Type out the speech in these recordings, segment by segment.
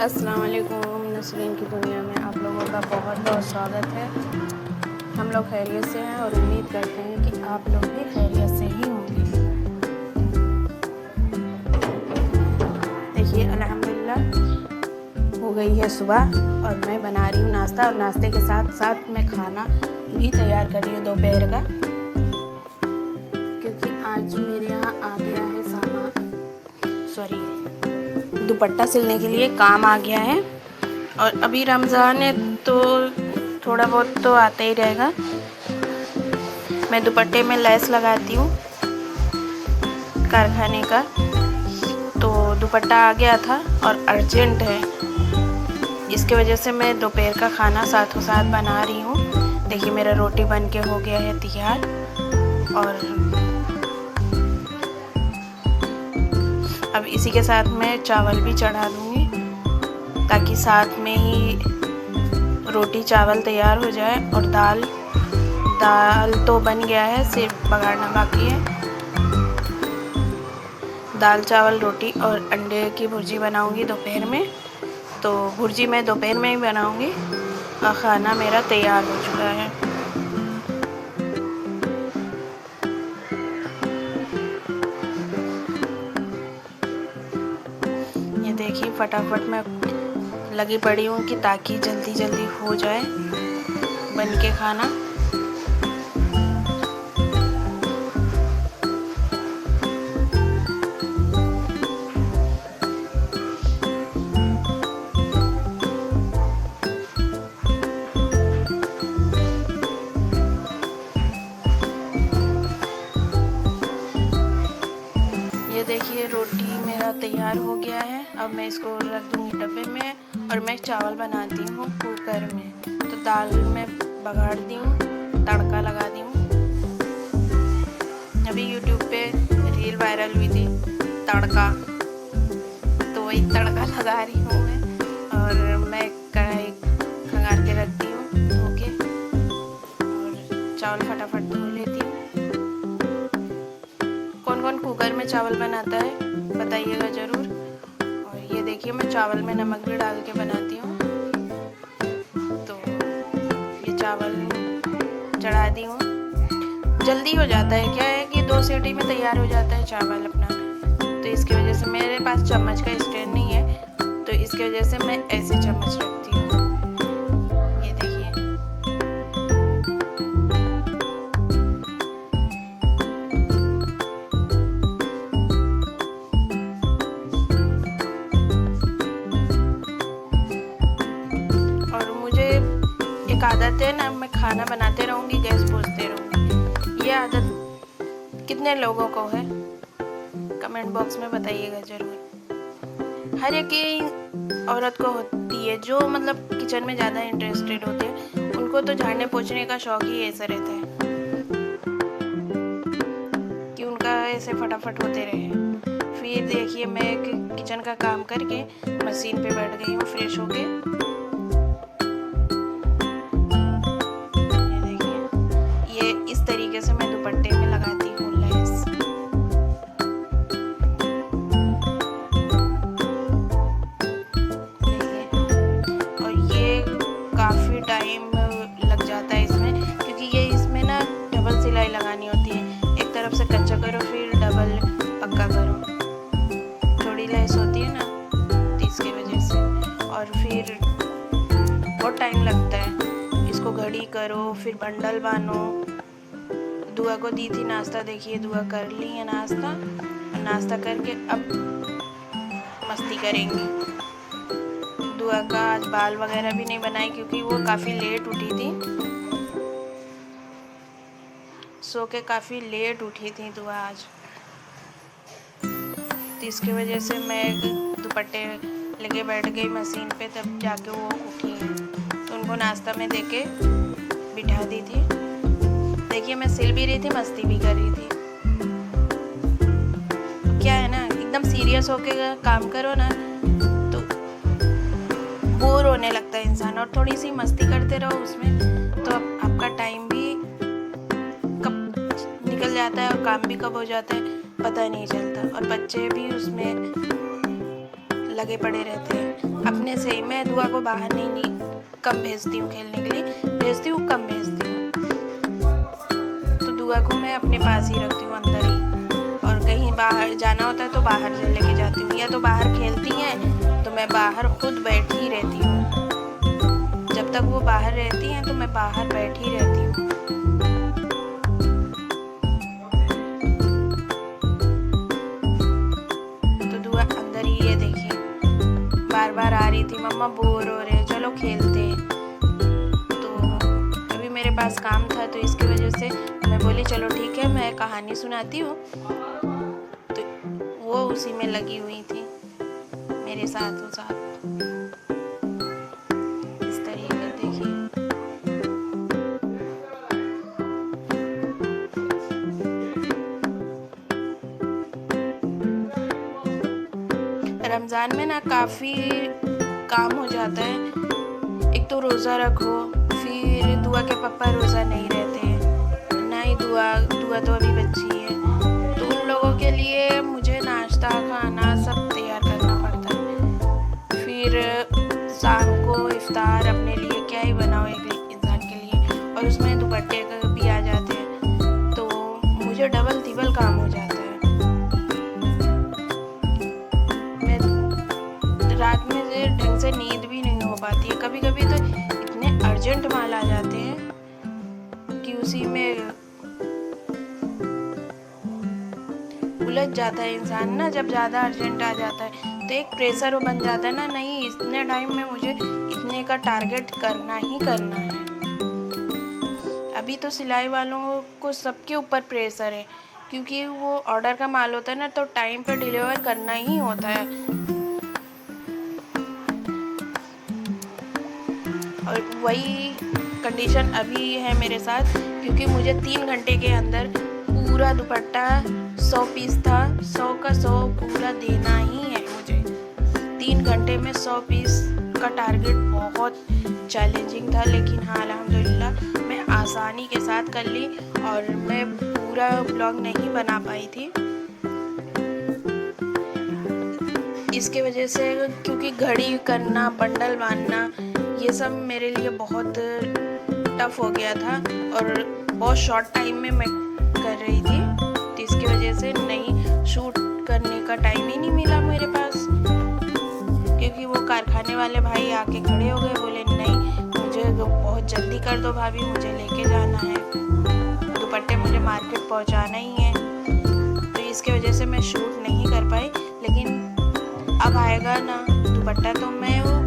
अस्सलाम वालेकुम। नसरीन की दुनिया में आप लोगों का बहुत बहुत स्वागत है। हम लोग खैरियत से हैं और उम्मीद करते हैं कि आप लोग भी खैरियत से ही होंगे। देखिए अल्हम्दुलिल्लाह हो गई है सुबह और मैं बना रही हूँ नाश्ता, और नाश्ते के साथ साथ मैं खाना भी तैयार कर रही हूँ दोपहर का, क्योंकि आज मेरे यहाँ आ गया है दुपट्टा सिलने के लिए काम आ गया है। और अभी रमज़ान है तो थोड़ा बहुत तो आता ही रहेगा। मैं दुपट्टे में लेस लगाती हूँ कारखाने का, तो दुपट्टा आ गया था और अर्जेंट है, इसके वजह से मैं दोपहर का खाना साथों साथ बना रही हूँ। देखिए मेरा रोटी बन के हो गया है तैयार, और अब इसी के साथ मैं चावल भी चढ़ा दूँगी ताकि साथ में ही रोटी चावल तैयार हो जाए। और दाल तो बन गया है, सिर्फ बघाड़ना बाकी है। दाल चावल रोटी और अंडे की भुर्जी बनाऊंगी दोपहर में, तो भुर्जी मैं दोपहर में ही बनाऊंगी और खाना मेरा तैयार हो चुका है। ये देखिए फटाफट मैं लगी पड़ी हूँ कि ताकि जल्दी जल्दी हो जाए बन के खाना। ये देखिए रोटी मेरा तैयार हो गया है। अब मैं इसको रख दूँगी डब्बे में, और मैं चावल बनाती हूँ कुकर में। तो दाल में बघाड़ दी हूँ, तड़का लगा दी हूँ। अभी यूट्यूब पे रील वायरल हुई थी तड़का, तो वही तड़का लगा रही हूँ मैं। और मैं कढ़ाई खंगाल के रखती हूँ धो के, और चावल फटाफट धो लेती हूँ। कौन कौन कुकर में चावल बनाता है बताइएगा ज़रूर। और ये देखिए मैं चावल में नमक भी डाल के बनाती हूँ। तो ये चावल चढ़ा दी हूँ, जल्दी हो जाता है। क्या है कि 2 सीटी में तैयार हो जाता है चावल अपना, तो इसकी वजह से मेरे पास चम्मच का स्टैंड नहीं है, तो इसकी वजह से मैं ऐसे चम्मच रखती हूँ। ये देखिए एक आदत है ना, मैं खाना बनाते रहूँगी, गैस पोंछते रहूँगी। ये आदत कितने लोगों को है कमेंट बॉक्स में बताइएगा ज़रूर। हर एक औरत को होती है, जो मतलब किचन में ज़्यादा इंटरेस्टेड होते हैं, उनको तो झाड़ने पोंछने का शौक ही ऐसा रहता है कि उनका ऐसे फटाफट होते रहे। फिर देखिए मैं किचन का काम करके मशीन पे बैठ गई हूँ फ्रेश होके। तरीके से मैं दुपट्टे में लगाती हूँ लेस। और ये काफ़ी टाइम लग जाता है इसमें, क्योंकि ये इसमें ना डबल सिलाई लगानी होती है। एक तरफ से कच्चा करो फिर डबल पक्का करो, थोड़ी लेस होती है ना, तो इसकी वजह से। और फिर बहुत टाइम लगता है, इसको घड़ी करो फिर बंडल बांधो। दुआ को दी थी नाश्ता, देखिए दुआ कर ली है नाश्ता, और नाश्ता करके अब मस्ती करेंगी। दुआ का आज बाल वगैरह भी नहीं बनाई, क्योंकि वो काफ़ी लेट उठी थी, सो के काफ़ी लेट उठी थी दुआ आज, तो इसकी वजह से मैं दुपट्टे लेके बैठ गई मशीन पे, तब जाके वो उठी है। तो उनको नाश्ता में देके बिठा दी थी। देखिए मैं सिल भी रही थी, मस्ती भी कर रही थी। तो क्या है ना, एकदम सीरियस होके काम करो ना तो बोर होने लगता है इंसान, और थोड़ी सी मस्ती करते रहो उसमें, तो आपका टाइम भी कब निकल जाता है और काम भी कब हो जाता है पता नहीं चलता। और बच्चे भी उसमें लगे पड़े रहते हैं अपने से ही। मैं दुआ को बाहर नहीं कम भेजती हूँ खेलने के लिए, भेजती हूँ कम भेजती हूँ। तो दुआ को मैं अपने पास ही रखती हूँ अंदर ही, और कहीं बाहर जाना होता है तो बाहर लेके जाती हूँ, या तो बाहर खेलती हैं तो मैं बाहर खुद बैठी रहती हूँ। जब तक वो बाहर रहती हैं तो मैं बाहर बैठी रहती हूँ। तो दुआ अंदर ही, ये देखिए बार बार आ रही थी, मम्मा बोर हो रहे चलो खेलते। तो अभी मेरे पास काम था तो इसकी वजह से मैं बोली चलो ठीक है मैं कहानी सुनाती हूँ। तो वो उसी में लगी हुई थी मेरे साथ इस तरीके देखिए। रमज़ान में ना काफ़ी काम हो जाता है। एक तो रोज़ा रखो, फिर दुआ के पापा रोज़ा नहीं रहते, ना ही दुआ तो अभी बच्ची है, तो उन लोगों के लिए मुझे नाश्ता खाना सब तैयार करना पड़ता है। फिर शाम को इफ्तार अपने लिए क्या ही बनाओ एक इंसान के लिए, और उसमें दुपट्टे भी आ जाते हैं, तो मुझे डबल तिबल काम हो जाता है। रात में से ढंग से नींद भी नहीं हो पाती है। कभी कभी तो इतने अर्जेंट माल आ जाते हैं कि उसी में उलझ जाता है इंसान ना। जब ज़्यादा अर्जेंट आ जाता है तो एक प्रेशर बन जाता है ना, नहीं इतने टाइम में मुझे इतने का टारगेट करना ही करना है। अभी तो सिलाई वालों को सबके ऊपर प्रेशर है, क्योंकि वो ऑर्डर का माल होता है ना, तो टाइम पे डिलीवर करना ही होता है। और वही कंडीशन अभी है मेरे साथ, क्योंकि मुझे 3 घंटे के अंदर पूरा दुपट्टा 100 पीस था, 100 का 100 पूरा देना ही है मुझे। 3 घंटे में 100 पीस का टारगेट बहुत चैलेंजिंग था, लेकिन हाँ अल्हम्दुलिल्लाह मैं आसानी के साथ कर ली। और मैं पूरा ब्लॉग नहीं बना पाई थी इसके वजह से, क्योंकि घड़ी करना, बंडल बांधना, ये सब मेरे लिए बहुत टफ हो गया था, और बहुत शॉर्ट टाइम में मैं कर रही थी, तो इसकी वजह से नहीं शूट करने का टाइम ही नहीं मिला मेरे पास। क्योंकि वो कारखाने वाले भाई आके खड़े हो गए, बोले नहीं मुझे बहुत जल्दी कर दो भाभी, मुझे लेके जाना है, दुपट्टे मुझे मार्केट पहुंचाना ही है। तो इसके वजह से मैं शूट नहीं कर पाई, लेकिन अब आएगा ना दुपट्टा तो मैं वो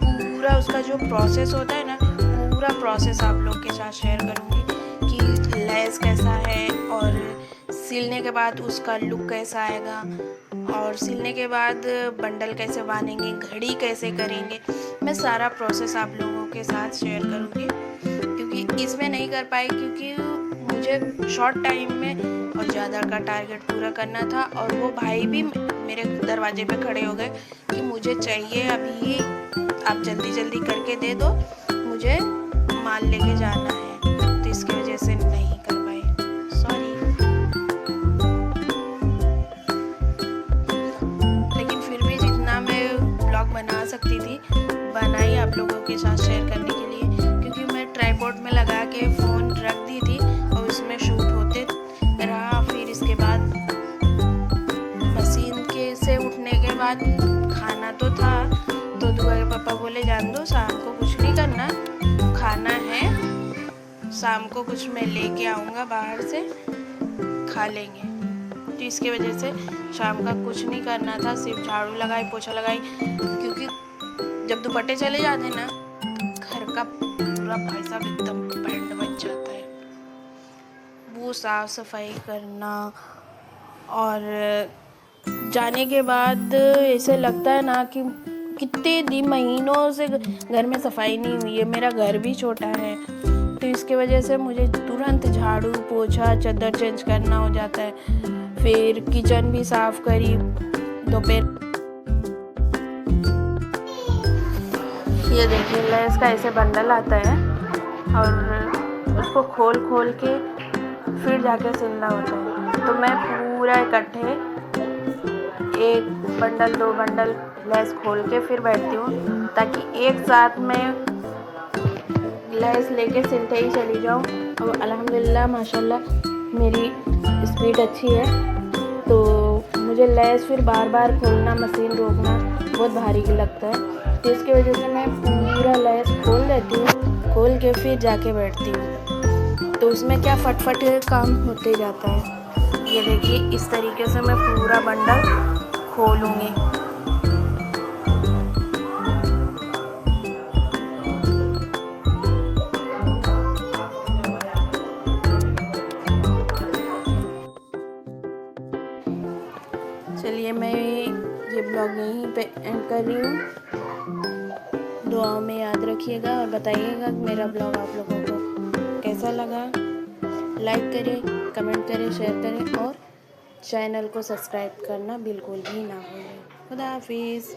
पूरा उसका जो प्रोसेस होता है ना, पूरा प्रोसेस आप लोग के साथ शेयर करूँगी कि लेस कैसा है, और सिलने के बाद उसका लुक कैसा आएगा, और सिलने के बाद बंडल कैसे बांधेंगे, घड़ी कैसे करेंगे, मैं सारा प्रोसेस आप लोगों के साथ शेयर करूँगी। क्योंकि इसमें नहीं कर पाई, क्योंकि मुझे शॉर्ट टाइम में और ज़्यादा का टारगेट पूरा करना था, और वो भाई भी मेरे दरवाजे पे खड़े हो गए कि मुझे चाहिए अभी, आप जल्दी जल्दी करके दे दो, मुझे माल लेके जाना है। तो इसकी वजह से नहीं कर पाई, सॉरी। लेकिन फिर भी जितना मैं ब्लॉग बना सकती थी बनाई आप लोगों के साथ शेयर करने के लिए, क्योंकि मैं ट्राइपॉड में लगा के फ़ोन रख दी थी और उसमें शूट होते रहा। फिर इसके बाद मशीन के से उठने के बाद खाना तो था, तो दुआ के पापा बोले जान दो, शाम को कुछ नहीं करना, खाना है शाम को कुछ मैं लेके आऊँगा बाहर से, खा लेंगे। तो इसके वजह से शाम का कुछ नहीं करना था, सिर्फ झाड़ू लगाई, पोछा लगाई, क्योंकि जब दुपट्टे चले जाते ना घर का पूरा भाई साहब एकदम बैंड बज जाता है। वो साफ़ सफाई करना, और जाने के बाद ऐसे लगता है ना कि कितने दिन महीनों से घर में सफाई नहीं हुई है। मेरा घर भी छोटा है, तो इसके वजह से मुझे तुरंत झाड़ू पोछा चादर चेंज करना हो जाता है। फिर किचन भी साफ़ करी दोपहर। ये देखिए लेस का ऐसे बंडल आता है, और उसको खोल के फिर जाके सिलना होता है। तो मैं पूरा इकट्ठे 1 बंडल 2 बंडल लैस खोल के फिर बैठती हूँ, ताकि एक साथ में लैस लेके सिलते ही चली जाऊँ। और अल्हम्दुलिल्लाह माशाल्लाह मेरी स्पीड अच्छी है, तो मुझे लैस फिर बार बार खोलना, मशीन रोकना बहुत भारी लगता है। तो इसकी वजह से मैं पूरा लैस खोल लेती हूँ, खोल के फिर जाके बैठती हूँ। तो उसमें क्या फटफट काम होते जाता है। ये देखिए इस तरीके से मैं पूरा बंडल खोलूँगी। चलिए मैं ये ब्लॉग यहीं पे एंड कर रही हूँ। दुआओं में याद रखिएगा और बताइएगा कि मेरा ब्लॉग आप लोगों को कैसा लगा। लाइक करें, कमेंट करें, शेयर करें और चैनल को सब्सक्राइब करना बिल्कुल भी ना भूलें। खुदा हाफिज़।